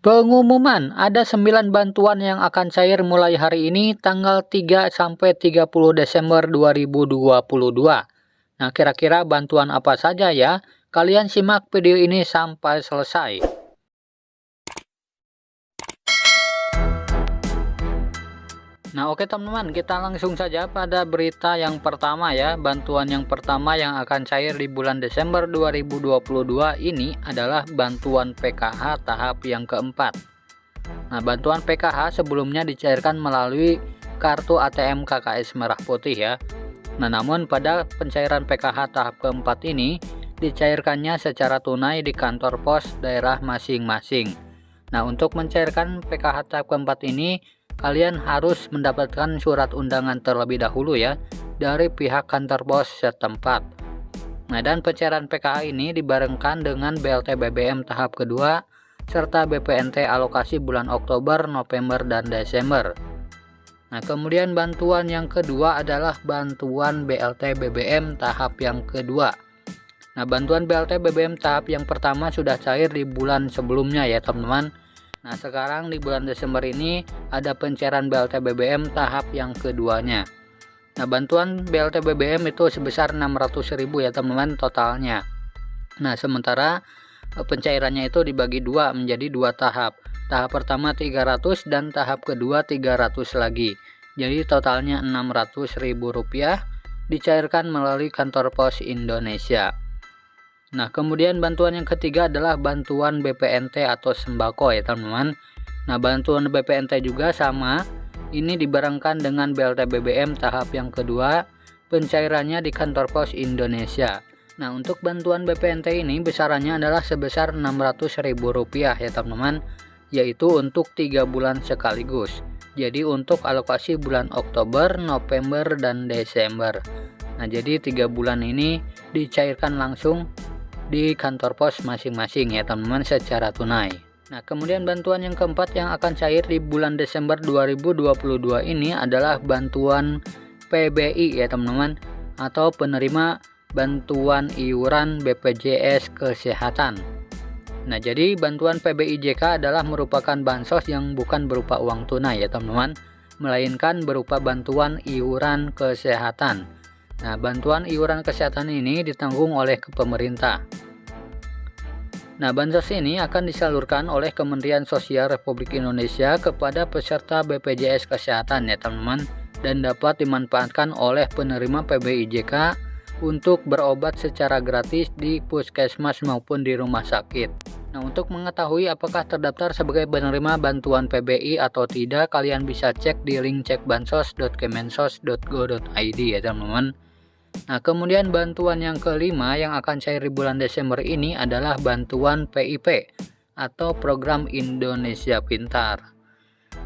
Pengumuman, ada 9 bantuan yang akan cair mulai hari ini tanggal 3 sampai 30 Desember 2022. Nah, kira-kira bantuan apa saja ya? Kalian simak video ini sampai selesai. Nah, oke teman-teman, kita langsung saja pada berita yang pertama ya. Bantuan yang pertama yang akan cair di bulan Desember 2022 ini adalah bantuan PKH tahap yang keempat. Nah, bantuan PKH sebelumnya dicairkan melalui kartu ATM KKS Merah Putih ya. Nah, namun pada pencairan PKH tahap keempat ini dicairkannya secara tunai di kantor pos daerah masing-masing. Nah, untuk mencairkan PKH tahap keempat ini kalian harus mendapatkan surat undangan terlebih dahulu ya dari pihak kantor pos setempat. Nah, dan pencairan PKH ini dibarengkan dengan BLT BBM tahap kedua serta BPNT alokasi bulan Oktober, November, dan Desember. Nah, kemudian bantuan yang kedua adalah bantuan BLT BBM tahap yang kedua. Nah, bantuan BLT BBM tahap yang pertama sudah cair di bulan sebelumnya ya teman-teman. Nah, sekarang di bulan Desember ini ada pencairan BLT BBM tahap yang keduanya. Nah, bantuan BLT BBM itu sebesar 600.000 ya teman-teman totalnya. Nah, sementara pencairannya itu dibagi dua menjadi dua tahap. Tahap pertama 300 dan tahap kedua 300 lagi. Jadi totalnya Rp600.000 dicairkan melalui kantor pos Indonesia. Nah, kemudian bantuan yang ketiga adalah bantuan BPNT atau sembako ya teman-teman. Nah, bantuan BPNT juga sama, ini dibarengkan dengan BLT BBM tahap yang kedua, pencairannya di kantor pos Indonesia. Nah, untuk bantuan BPNT ini besarannya adalah sebesar Rp600.000 ya teman-teman, yaitu untuk 3 bulan sekaligus. Jadi untuk alokasi bulan Oktober, November, dan Desember. Nah, jadi 3 bulan ini dicairkan langsung di kantor pos masing-masing ya teman-teman secara tunai. Nah, kemudian bantuan yang keempat yang akan cair di bulan Desember 2022 ini adalah bantuan PBI ya teman-teman, atau penerima bantuan iuran BPJS Kesehatan. Nah, jadi bantuan PBIJK adalah merupakan bansos yang bukan berupa uang tunai ya teman-teman, melainkan berupa bantuan iuran kesehatan. Nah, bantuan iuran kesehatan ini ditanggung oleh pemerintah. Nah, bansos ini akan disalurkan oleh Kementerian Sosial Republik Indonesia kepada peserta BPJS Kesehatan ya teman-teman, dan dapat dimanfaatkan oleh penerima PBIJK untuk berobat secara gratis di puskesmas maupun di rumah sakit. Nah, untuk mengetahui apakah terdaftar sebagai penerima bantuan PBI atau tidak, kalian bisa cek di link cekbansos.kemensos.go.id ya teman-teman. Nah, kemudian bantuan yang kelima yang akan cair di bulan Desember ini adalah bantuan PIP atau Program Indonesia Pintar.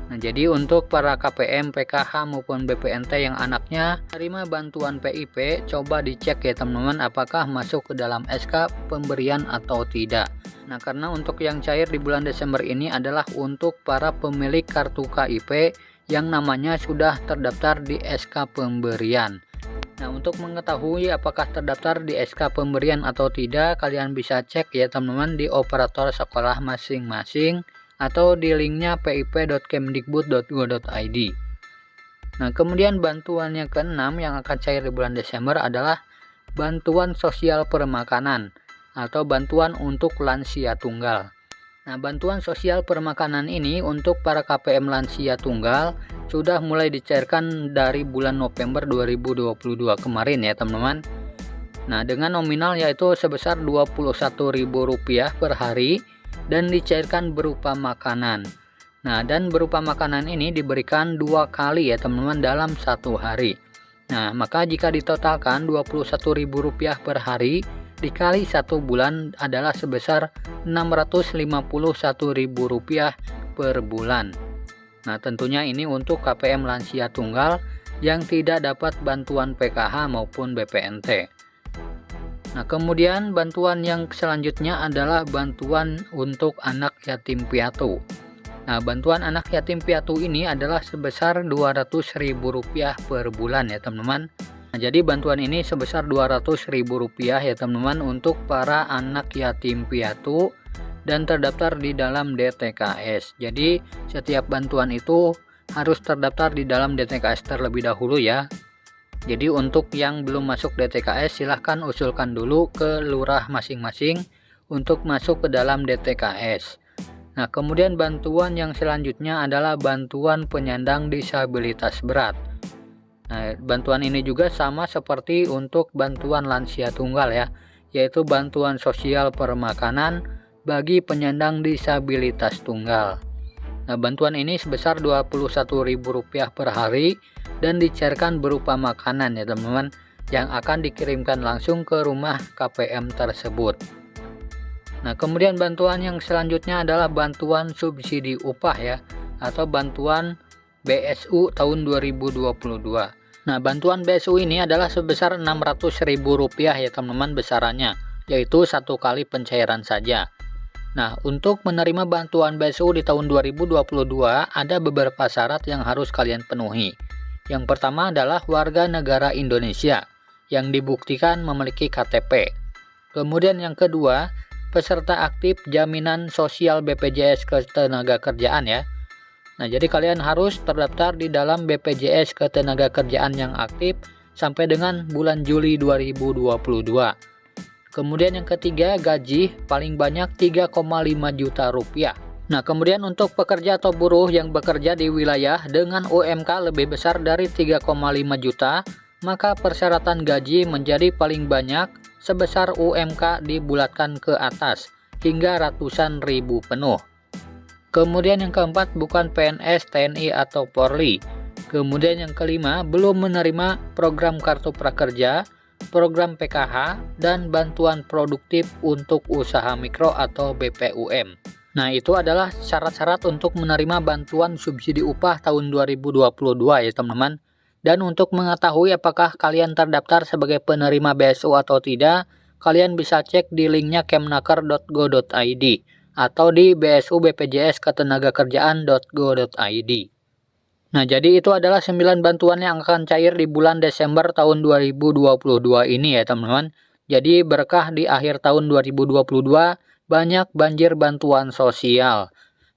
Nah, jadi untuk para KPM, PKH maupun BPNT yang anaknya terima bantuan PIP, coba dicek ya teman-teman apakah masuk ke dalam SK pemberian atau tidak. Nah, karena untuk yang cair di bulan Desember ini adalah untuk para pemilik kartu KIP yang namanya sudah terdaftar di SK pemberian. Nah, untuk mengetahui apakah terdaftar di SK pemberian atau tidak, kalian bisa cek ya teman-teman di operator sekolah masing-masing atau di linknya pip.kemdikbud.go.id. Nah, kemudian bantuan yang keenam yang akan cair di bulan Desember adalah bantuan sosial permakanan atau bantuan untuk lansia tunggal. Nah, bantuan sosial permakanan ini untuk para KPM lansia tunggal sudah mulai dicairkan dari bulan November 2022 kemarin ya teman-teman. Nah, dengan nominal yaitu sebesar Rp21.000 per hari dan dicairkan berupa makanan. Nah, dan berupa makanan ini diberikan 2 kali ya teman-teman dalam 1 hari. Nah, maka jika ditotalkan Rp21.000 per hari dikali 1 bulan adalah sebesar Rp651.000 per bulan. Nah, tentunya ini untuk KPM lansia tunggal yang tidak dapat bantuan PKH maupun BPNT. Nah, kemudian bantuan yang selanjutnya adalah bantuan untuk anak yatim piatu. Nah, bantuan anak yatim piatu ini adalah sebesar Rp200.000 per bulan ya teman-teman. Nah, jadi bantuan ini sebesar Rp200.000 ya teman-teman untuk para anak yatim piatu dan terdaftar di dalam DTKS. Jadi setiap bantuan itu harus terdaftar di dalam DTKS terlebih dahulu ya. Jadi untuk yang belum masuk DTKS silahkan usulkan dulu ke lurah masing-masing untuk masuk ke dalam DTKS. Nah, kemudian bantuan yang selanjutnya adalah bantuan penyandang disabilitas berat. Nah, bantuan ini juga sama seperti untuk bantuan lansia tunggal ya, yaitu bantuan sosial permakanan bagi penyandang disabilitas tunggal. Nah, bantuan ini sebesar Rp21.000 per hari dan dicairkan berupa makanan ya teman-teman, yang akan dikirimkan langsung ke rumah KPM tersebut. Nah, kemudian bantuan yang selanjutnya adalah bantuan subsidi upah ya, atau bantuan BSU tahun 2022. Nah, bantuan BSU ini adalah sebesar Rp600.000 ya teman-teman besarannya, yaitu satu kali pencairan saja. Nah, untuk menerima bantuan BSU di tahun 2022 ada beberapa syarat yang harus kalian penuhi. Yang pertama adalah warga negara Indonesia yang dibuktikan memiliki KTP. Kemudian yang kedua, peserta aktif jaminan sosial BPJS Ketenagakerjaan ya. Nah, jadi kalian harus terdaftar di dalam BPJS Ketenagakerjaan yang aktif sampai dengan bulan Juli 2022. Kemudian yang ketiga, gaji paling banyak Rp3,5 juta. Nah, kemudian untuk pekerja atau buruh yang bekerja di wilayah dengan UMK lebih besar dari 3,5 juta, maka persyaratan gaji menjadi paling banyak sebesar UMK dibulatkan ke atas hingga ratusan ribu penuh. Kemudian yang keempat, bukan PNS, TNI atau Polri. Kemudian yang kelima, belum menerima program kartu prakerja, program PKH, dan bantuan produktif untuk usaha mikro atau BPUM. Nah, itu adalah syarat-syarat untuk menerima bantuan subsidi upah tahun 2022 ya teman-teman. Dan untuk mengetahui apakah kalian terdaftar sebagai penerima BSU atau tidak, kalian bisa cek di linknya kemnaker.go.id atau di bsu-bpjs-ketenagakerjaan.go.id. Nah, jadi itu adalah 9 bantuan yang akan cair di bulan Desember tahun 2022 ini ya teman-teman. Jadi berkah di akhir tahun 2022 banyak banjir bantuan sosial.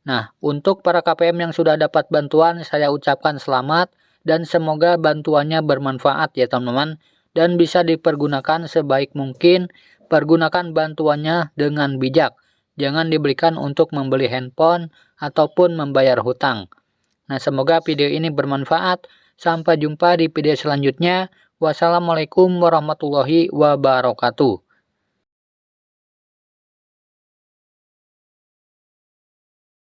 Nah, untuk para KPM yang sudah dapat bantuan, saya ucapkan selamat dan semoga bantuannya bermanfaat ya teman-teman, dan bisa dipergunakan sebaik mungkin. Pergunakan bantuannya dengan bijak. Jangan diberikan untuk membeli handphone ataupun membayar hutang. Nah, semoga video ini bermanfaat. Sampai jumpa di video selanjutnya. Wassalamualaikum warahmatullahi wabarakatuh.